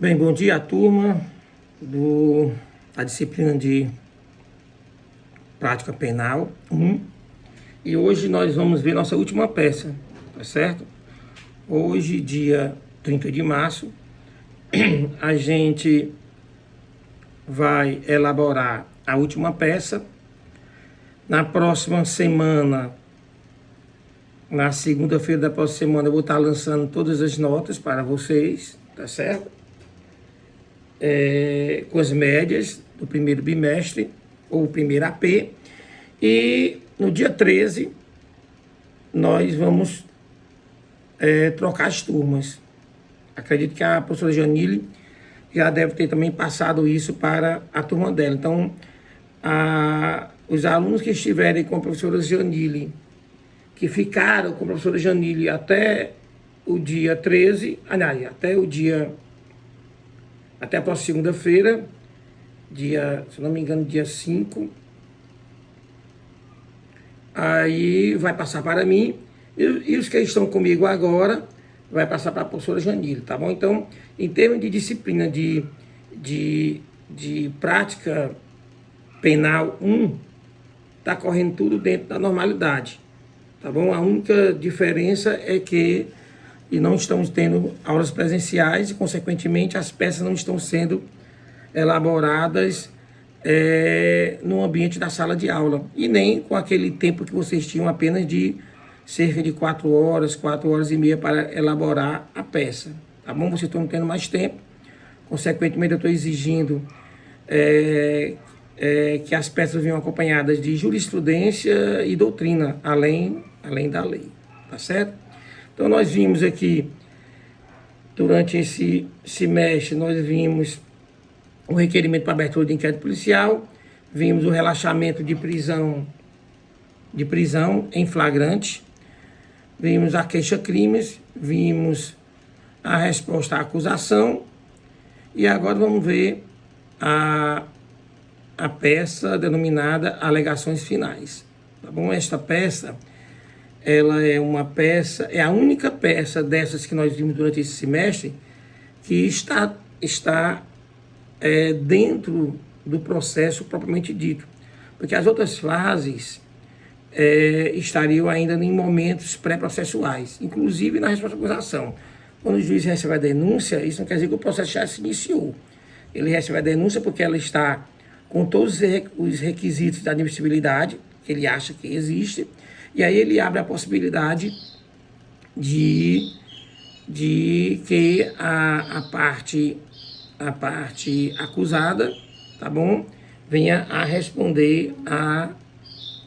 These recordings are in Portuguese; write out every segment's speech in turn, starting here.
Bem, bom dia, turma da disciplina de Prática Penal 1. E hoje nós vamos ver nossa última peça, tá certo? Hoje, dia 30 de março, a gente vai elaborar a última peça. Na próxima semana, na segunda-feira da próxima semana, eu vou estar lançando todas as notas para vocês, tá certo? Com as médias do primeiro bimestre, ou primeiro AP. E no dia 13, nós vamos trocar as turmas. Acredito que a professora Janile já deve ter também passado isso para a turma dela. Então, os alunos que estiverem com a professora Janile, que ficaram com a professora Janile até o dia 13, aliás, até a próxima segunda-feira, se não me engano, dia 5, aí vai passar para mim, e os que estão comigo agora, vai passar para a professora Janile, tá bom? Então, em termos de disciplina de prática penal 1, está correndo tudo dentro da normalidade, tá bom? A única diferença é que não estamos tendo aulas presenciais e, consequentemente, as peças não estão sendo elaboradas no ambiente da sala de aula, e nem com aquele tempo que vocês tinham apenas de cerca de 4 horas e meia para elaborar a peça, tá bom? Vocês estão tendo mais tempo, consequentemente eu estou exigindo que as peças venham acompanhadas de jurisprudência e doutrina, além da lei, tá certo? Então nós vimos aqui, durante esse semestre, nós vimos o requerimento para abertura de inquérito policial, vimos o relaxamento de prisão em flagrante, vimos a queixa-crimes, vimos a resposta à acusação, e agora vamos ver a peça denominada alegações finais, tá bom? Esta peça, ela é a única peça dessas que nós vimos durante esse semestre que está dentro do processo propriamente dito, porque as outras fases estariam ainda em momentos pré-processuais, inclusive na resposta à acusação. Quando o juiz recebe a denúncia, isso não quer dizer que o processo já se iniciou. Ele recebe a denúncia porque ela está com todos os requisitos da admissibilidade, que ele acha que existe, e aí ele abre a possibilidade de que a parte acusada, tá bom, venha a responder a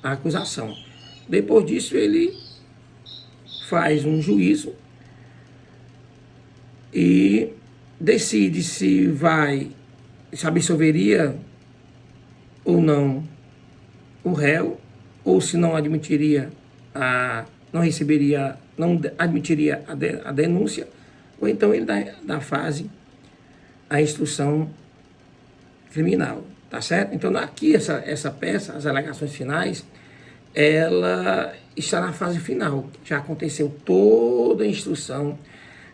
acusação. Depois disso, ele faz um juízo e decide se absolveria ou não o réu, ou se não admitiria não admitiria a denúncia, ou então ele dá fase à instrução criminal, tá certo? Então aqui essa peça, as alegações finais, ela está na fase final. Já aconteceu toda a instrução,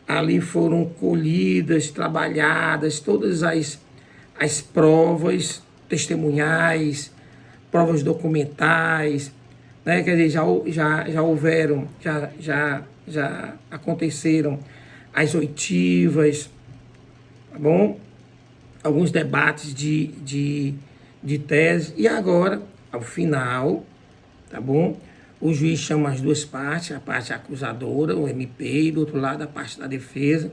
ali foram colhidas, trabalhadas todas as provas testemunhais, provas documentais, né? Quer dizer, já aconteceram as oitivas, tá bom? Alguns debates de tese, e agora, ao final, tá bom? O juiz chama as duas partes, a parte acusadora, o MP, e do outro lado a parte da defesa,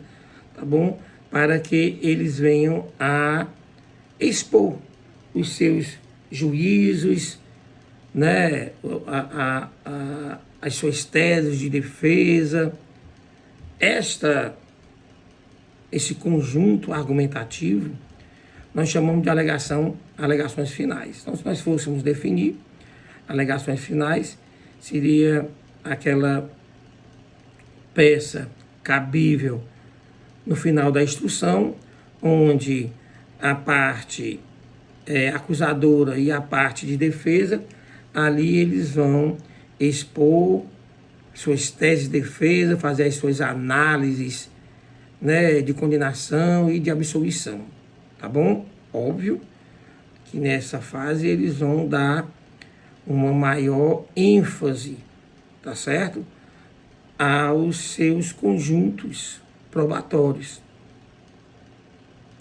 tá bom? Para que eles venham a expor os seus juízos, né? As suas teses de defesa. Esse conjunto argumentativo nós chamamos de alegações finais. Então, se nós fôssemos definir alegações finais, seria aquela peça cabível no final da instrução, onde a parte acusadora e a parte de defesa, ali eles vão expor suas teses de defesa, fazer as suas análises né, de condenação e de absolvição, tá bom? Óbvio que nessa fase eles vão dar uma maior ênfase, tá certo? Aos seus conjuntos probatórios,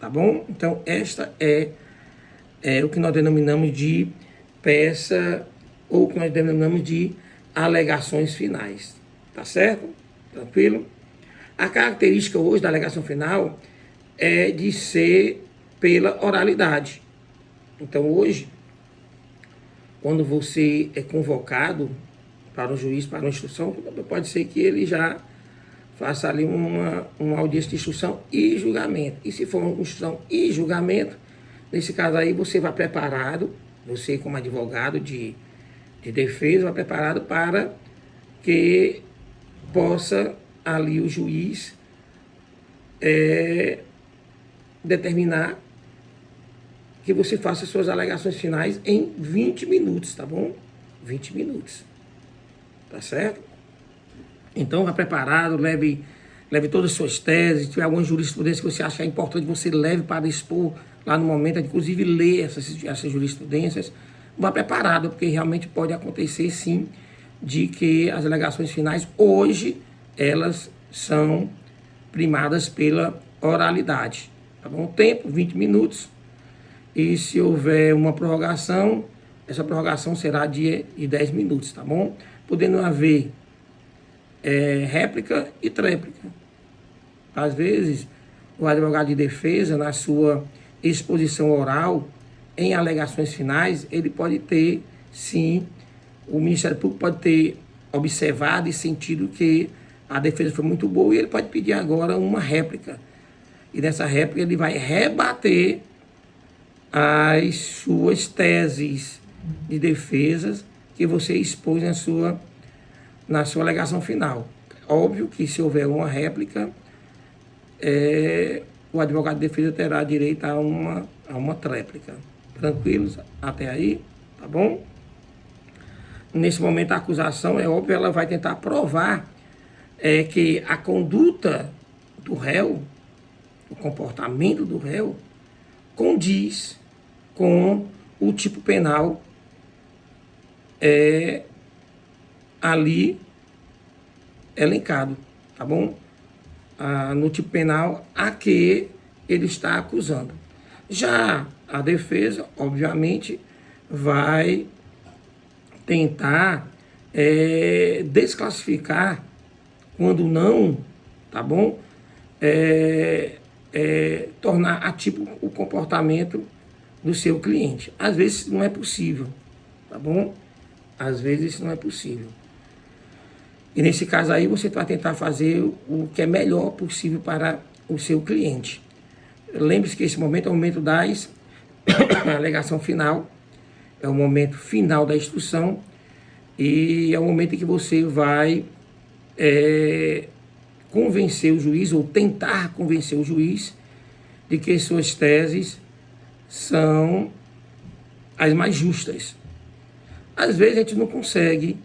tá bom? Então, esta é o que nós denominamos de peça, ou o que nós denominamos de alegações finais, tá certo? Tranquilo? A característica hoje da alegação final é de ser pela oralidade. Então, hoje, quando você é convocado para um juiz, para uma instrução, pode ser que ele já faça ali uma audiência de instrução e julgamento. E se for uma instrução e julgamento, nesse caso aí você vai preparado, você como advogado de defesa, vai preparado para que possa ali o juiz determinar que você faça suas alegações finais em 20 minutos, tá bom? 20 minutos, tá certo? Então, vá preparado, leve todas as suas teses, se tiver alguma jurisprudência que você acha importante, você leve para expor lá no momento, inclusive ler essas jurisprudências, vá preparado, porque realmente pode acontecer, sim, de que as alegações finais, hoje, elas são primadas pela oralidade, tá bom? O tempo, 20 minutos, e se houver uma prorrogação, essa prorrogação será de 10 minutos, tá bom? Podendo haver réplica e tréplica. Às vezes, o advogado de defesa, na sua exposição oral, em alegações finais, ele pode ter, sim, o Ministério Público pode ter observado e sentido que a defesa foi muito boa e ele pode pedir agora uma réplica. E nessa réplica ele vai rebater as suas teses de defesa que você expôs na sua alegação final. Óbvio que se houver uma réplica, o advogado de defesa terá direito a uma tréplica. Tranquilos até aí, tá bom? Nesse momento a acusação, é óbvio, ela vai tentar provar que a conduta do réu, o comportamento do réu, condiz com o tipo penal ali elencado, tá bom? No tipo penal a que ele está acusando. Já a defesa, obviamente, vai tentar desclassificar, quando não, tá bom? Tornar atípico o comportamento do seu cliente. Às vezes não é possível, tá bom? Às vezes isso não é possível. E nesse caso aí você vai tentar fazer o que é melhor possível para o seu cliente. Lembre-se que esse momento é o momento das alegação final, é o momento final da instrução e é o momento em que você vai convencer o juiz ou tentar convencer o juiz de que suas teses são as mais justas. Às vezes a gente não consegue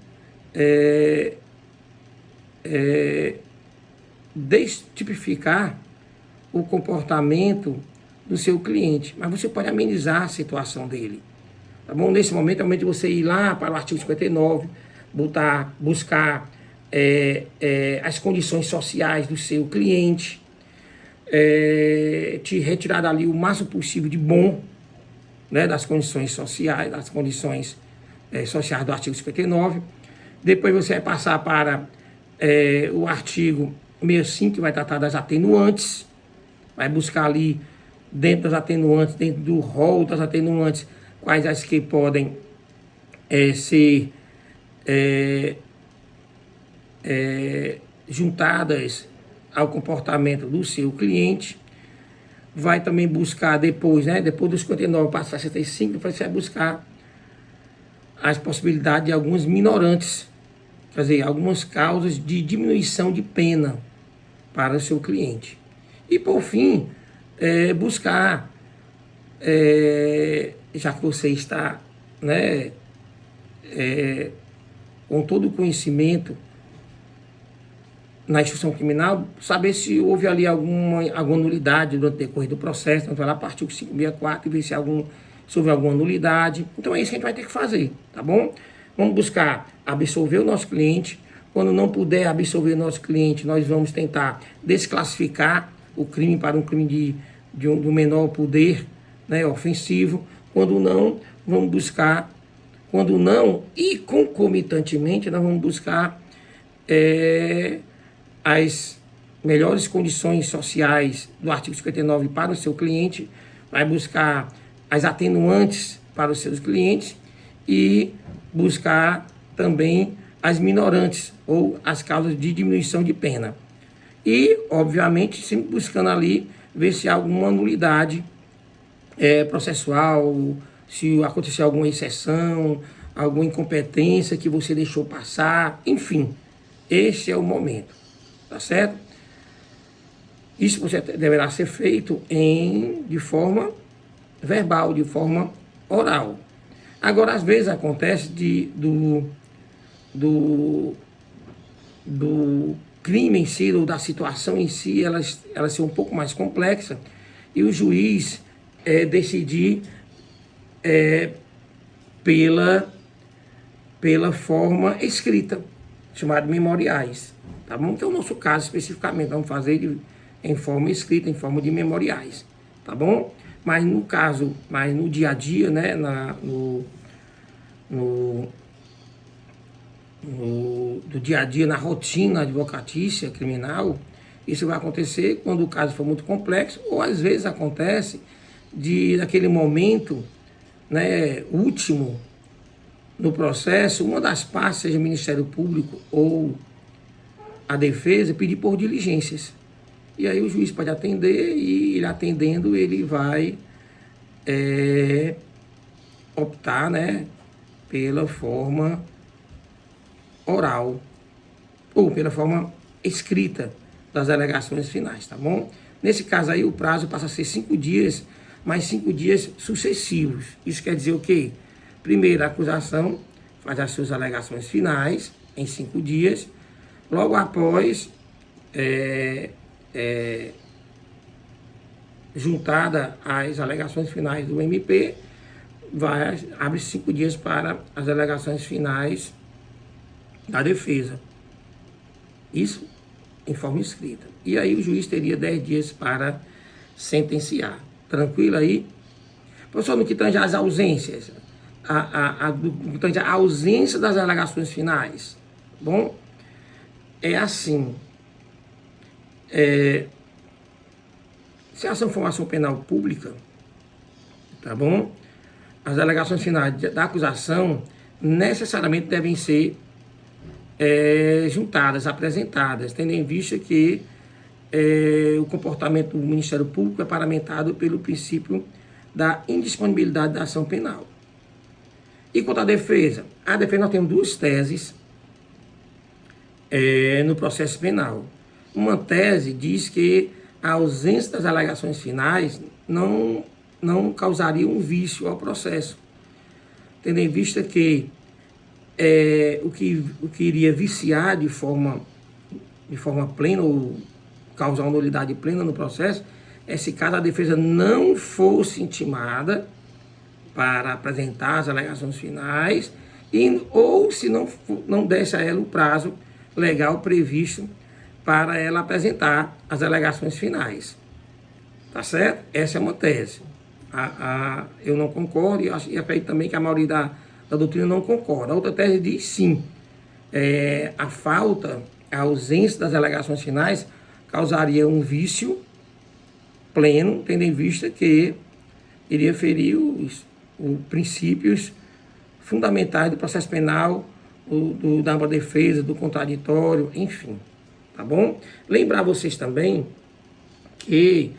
destipificar o comportamento do seu cliente, mas você pode amenizar a situação dele, tá bom? Nesse momento é o momento de você ir lá para o artigo 59, buscar as condições sociais do seu cliente, te retirar dali o máximo possível de bom, né, das condições sociais, sociais do artigo 59. Depois você vai passar para o artigo 65, que vai tratar das atenuantes, vai buscar ali dentro das atenuantes, dentro do rol das atenuantes, quais as que podem ser juntadas ao comportamento do seu cliente. Vai também buscar depois, né, depois dos 59 para 65, você vai buscar as possibilidades de algumas minorantes, quer dizer, algumas causas de diminuição de pena para o seu cliente. E por fim, buscar, já que você está, né, com todo o conhecimento na instrução criminal, saber se houve ali alguma nulidade durante o decorrer do processo. Então, vai lá para o artigo 564 e ver se houve alguma nulidade. Então, é isso que a gente vai ter que fazer, tá bom? Vamos buscar absolver o nosso cliente. Quando não puder absolver o nosso cliente, nós vamos tentar desclassificar o crime para um crime de um menor poder, né, ofensivo. Quando não, vamos buscar... Quando não, e concomitantemente, nós vamos buscar as melhores condições sociais do artigo 59 para o seu cliente, vai buscar as atenuantes para os seus clientes e buscar também as minorantes ou as causas de diminuição de pena. E, obviamente, sempre buscando ali ver se há alguma nulidade processual, se aconteceu alguma exceção, alguma incompetência que você deixou passar, enfim, este é o momento, tá certo? Isso você deverá ser feito de forma verbal, de forma oral. Agora, às vezes acontece do crime em si, ou da situação em si, ela ser um pouco mais complexa, e o juiz decidir pela forma escrita, chamada de memoriais, tá bom? Que é o nosso caso especificamente, vamos fazer em forma escrita, em forma de memoriais, tá bom? Mas no dia a dia, né, do dia a dia, na rotina advocatícia criminal, isso vai acontecer quando o caso for muito complexo, ou às vezes acontece naquele momento, né, último no processo, uma das partes, seja o Ministério Público ou a defesa, pedir por diligências. E aí o juiz pode atender, e ele atendendo, ele vai optar, né, pela forma oral ou pela forma escrita das alegações finais, tá bom? Nesse caso aí, o prazo passa a ser 5 dias, mais 5 dias sucessivos. Isso quer dizer o quê? Primeiro, a acusação faz as suas alegações finais em 5 dias. Logo após, juntada às alegações finais do MP, abre 5 dias para as alegações finais da defesa. Isso em forma escrita. E aí o juiz teria 10 dias para sentenciar. Tranquilo aí? Professor, no que tange às ausências, no que tange à ausência das alegações finais, bom, é assim, se a ação for uma ação penal pública, tá bom? As alegações finais da acusação necessariamente devem ser juntadas, apresentadas, tendo em vista que o comportamento do Ministério Público é paramentado pelo princípio da indisponibilidade da ação penal. E quanto à defesa? A defesa, nós temos 2 teses no processo penal. Uma tese diz que a ausência das alegações finais não causaria um vício ao processo, tendo em vista que o que iria viciar de forma plena ou causar uma nulidade plena no processo é se caso a defesa não fosse intimada para apresentar as alegações finais ou se não desse a ela o prazo legal previsto para ela apresentar as alegações finais. Tá certo? Essa é uma tese. Eu não concordo e acredito também que a maioria da doutrina não concorda. A outra tese diz sim, a ausência das alegações finais causaria um vício pleno, tendo em vista que iria ferir os princípios fundamentais do processo penal, da ampla defesa, do contraditório, enfim, tá bom? Lembrar vocês também que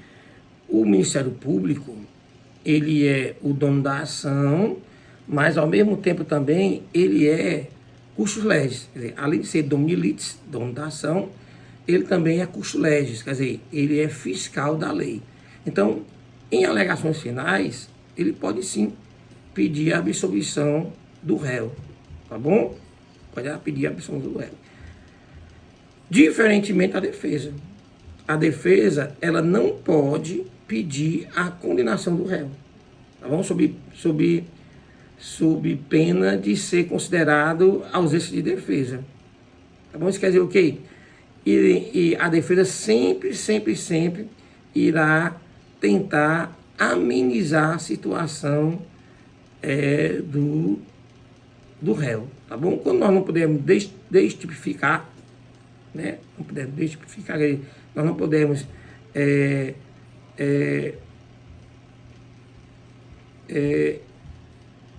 o Ministério Público, ele é o dono da ação, mas ao mesmo tempo também ele é custos legis, quer dizer, além de ser domini litis, dono da ação, ele também é custos legis, quer dizer, ele é fiscal da lei. Então, em alegações finais, ele pode sim pedir a absolvição do réu, tá bom? Pode pedir a absolvição do réu. Diferentemente da defesa. A defesa, ela não pode pedir a condenação do réu, tá bom? Sob pena de ser considerado ausência de defesa. Tá bom? Isso quer dizer o quê? E a defesa sempre irá tentar amenizar a situação do réu, tá bom? Quando nós não podemos destipificar, né? Não podemos destipificar, nós não podemos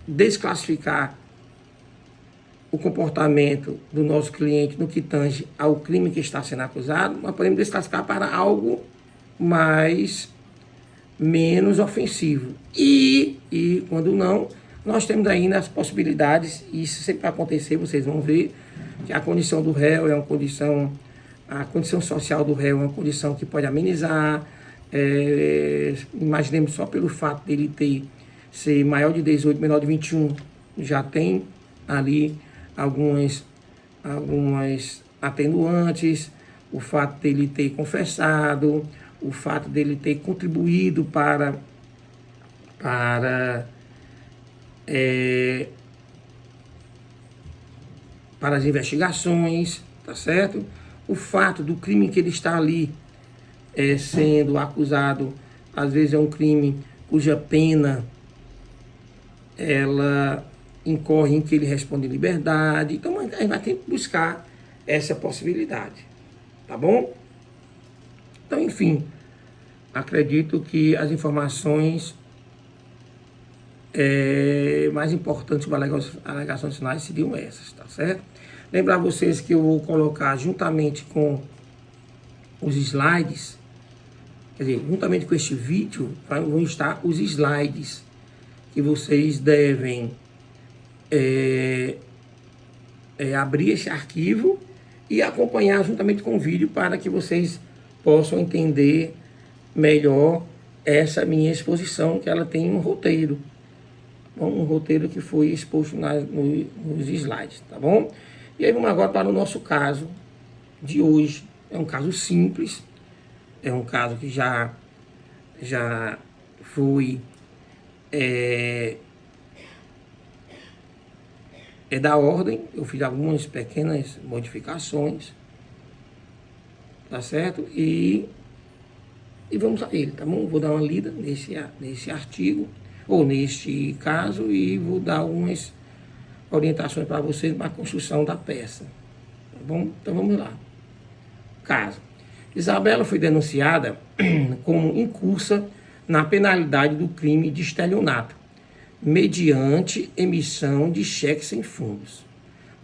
desclassificar o comportamento do nosso cliente no que tange ao crime que está sendo acusado, nós podemos desclassificar para algo menos ofensivo. E quando não, nós temos ainda as possibilidades, e isso sempre vai acontecer, vocês vão ver, que a condição do réu é uma condição, a condição social do réu é uma condição que pode amenizar. Imaginemos só pelo fato dele ser maior de 18, menor de 21, já tem ali algumas atenuantes, o fato dele ter confessado, o fato dele ter contribuído para as investigações, tá certo? O fato do crime que ele está ali sendo acusado, às vezes é um crime cuja pena ela incorre em que ele responde em liberdade. Então a gente vai ter que buscar essa possibilidade, tá bom? Então, enfim, acredito que as informações mais importantes sobre alegações finais seriam essas, tá certo? Lembrar vocês que eu vou colocar juntamente com os slides, quer dizer, juntamente com este vídeo, vão estar os slides que vocês devem abrir esse arquivo e acompanhar juntamente com o vídeo para que vocês possam entender melhor essa minha exposição, que ela tem um roteiro. Um roteiro que foi exposto nos slides, tá bom? E aí vamos agora para o nosso caso de hoje. É um caso simples, é um caso que já foi da ordem. Eu fiz algumas pequenas modificações, tá certo? E vamos a ele, tá bom? Vou dar uma lida nesse artigo, ou neste caso, e vou dar algumas orientações para vocês na construção da peça, tá bom? Então vamos lá. Caso: Isabela foi denunciada como incursa na penalidade do crime de estelionato, mediante emissão de cheque sem fundos,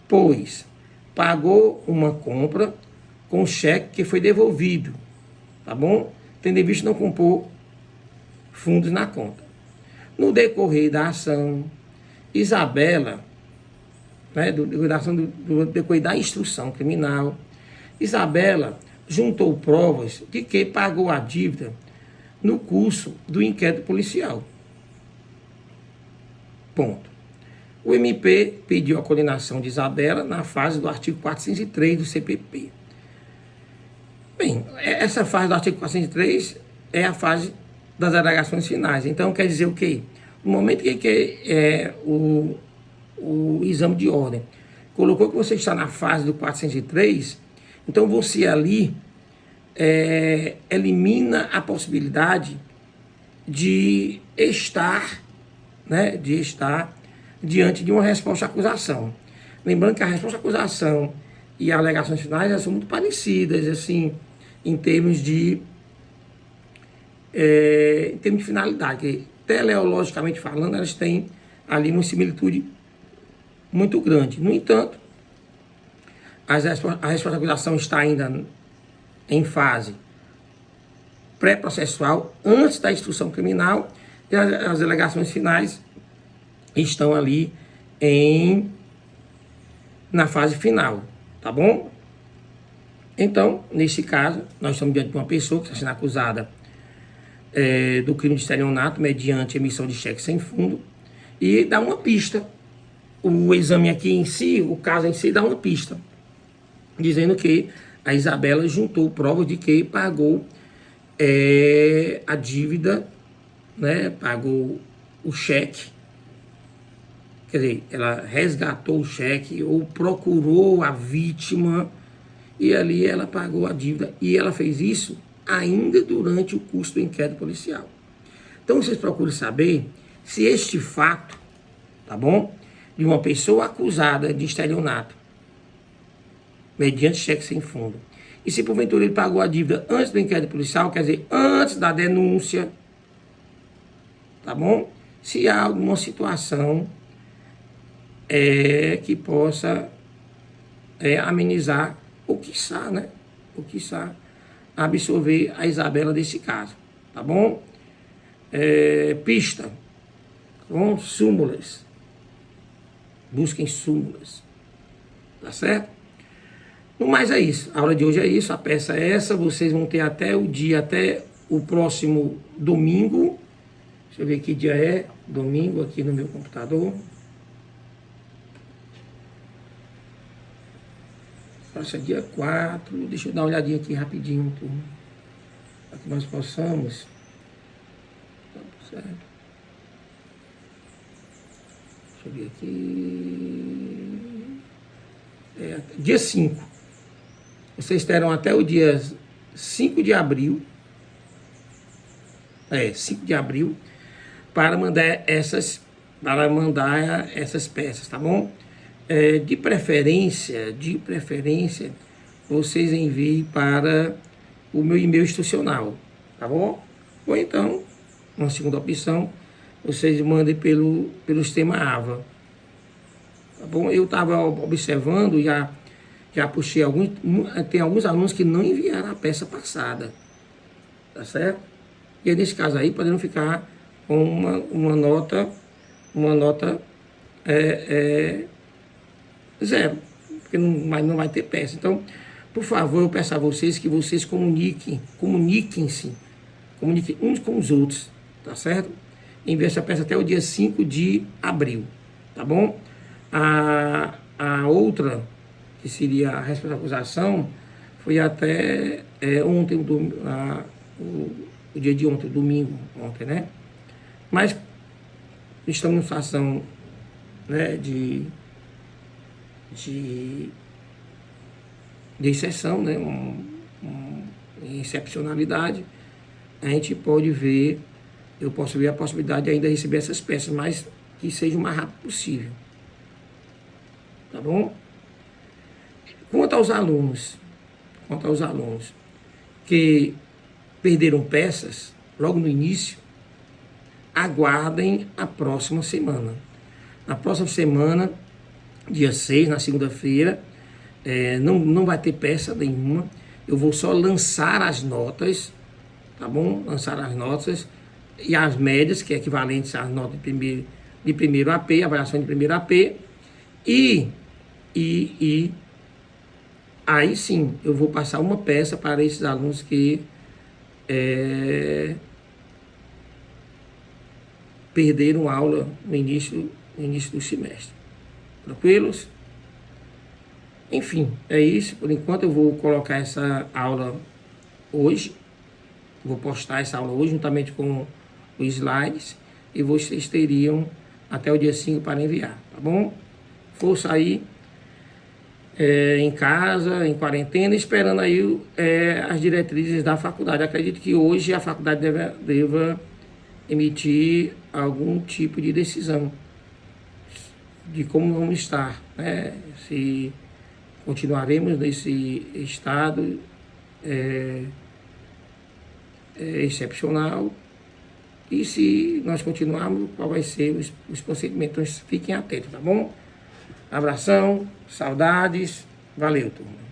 pois pagou uma compra com cheque que foi devolvido, tá bom? Tendo em vista não compor fundos na conta. No decorrer da ação, Isabela, do decorrer da instrução criminal, Isabela juntou provas de que pagou a dívida no curso do inquérito policial. Ponto. O MP pediu a condenação de Isabela na fase do artigo 403 do CPP. Bem, essa fase do artigo 403 é a fase das alegações finais. Então, quer dizer o quê? No momento que o exame de ordem colocou que você está na fase do 403, então você ali elimina a possibilidade de estar diante de uma resposta à acusação. Lembrando que a resposta à acusação e as alegações finais são muito parecidas, assim, em termos de finalidade, que teleologicamente falando, elas têm ali uma similitude muito grande. No entanto, a resposta à acusação está ainda em fase pré-processual, antes da instrução criminal, e as alegações finais estão ali na fase final, tá bom? Então, nesse caso, nós estamos diante de uma pessoa que está sendo acusada do crime de estelionato mediante emissão de cheque sem fundo, e dá uma pista. O exame aqui em si, o caso em si, dá uma pista, dizendo que a Isabela juntou prova de que pagou a dívida, né? Pagou o cheque, quer dizer, ela resgatou o cheque ou procurou a vítima e ali ela pagou a dívida e ela fez isso ainda durante o curso do inquérito policial. Então vocês procuram saber se este fato, tá bom, de uma pessoa acusada de estelionato mediante cheque sem fundo, e se porventura ele pagou a dívida antes do inquérito policial, quer dizer, antes da denúncia, tá bom? Se há alguma situação que possa amenizar, ou quiçá, né? Ou quiçá absorver a Isabela desse caso, tá bom? Pista, tá bom? Súmulas. Busquem súmulas, tá certo? No mais é isso, a aula de hoje é isso, a peça é essa, vocês vão ter até o próximo domingo. Deixa eu ver que dia é, domingo aqui no meu computador. Passa dia 4, deixa eu dar uma olhadinha aqui rapidinho, turma, para que nós possamos. Certo. Deixa eu ver aqui. Dia 5. Vocês terão até o dia 5 de abril. 5 de abril, para mandar essas peças, tá bom? De preferência, vocês enviem para o meu e-mail institucional, tá bom? Ou então, uma segunda opção, vocês mandem pelo sistema AVA, tá bom? Eu estava observando, já puxei tem alguns alunos que não enviaram a peça passada, tá certo? E aí, nesse caso aí, podendo ficar com uma nota zero, porque não vai ter peça. Então, por favor, eu peço a vocês que vocês comuniquem-se uns com os outros, tá certo? Envie essa peça até o dia 5 de abril, tá bom? A outra, que seria a resposta à acusação, foi até ontem, o dia de ontem, domingo, ontem, né? Mas estamos em situação, né, de exceção, né, excepcionalidade. A gente pode ver, eu posso ver a possibilidade de ainda receber essas peças, mas que seja o mais rápido possível, tá bom? Quanto aos alunos que perderam peças logo no início, aguardem a próxima semana. Na próxima semana, dia 6, na segunda-feira, não vai ter peça nenhuma. Eu vou só lançar as notas, tá bom? Lançar as notas e as médias, que é equivalente às notas de primeiro AP, avaliação de primeiro AP. E aí sim, eu vou passar uma peça para esses alunos que perderam aula no início do semestre. Tranquilos? Enfim, é isso. Por enquanto eu vou colocar essa aula hoje. Vou postar essa aula hoje juntamente com os slides. E vocês teriam até o dia 5 para enviar, tá bom? Força aí. Em casa, em quarentena, esperando aí as diretrizes da faculdade. Acredito que hoje a faculdade deva emitir algum tipo de decisão de como vamos estar, né? Se continuaremos nesse estado excepcional e se nós continuarmos, qual vai ser os procedimentos. Então, fiquem atentos, tá bom? Abração, saudades, valeu, turma.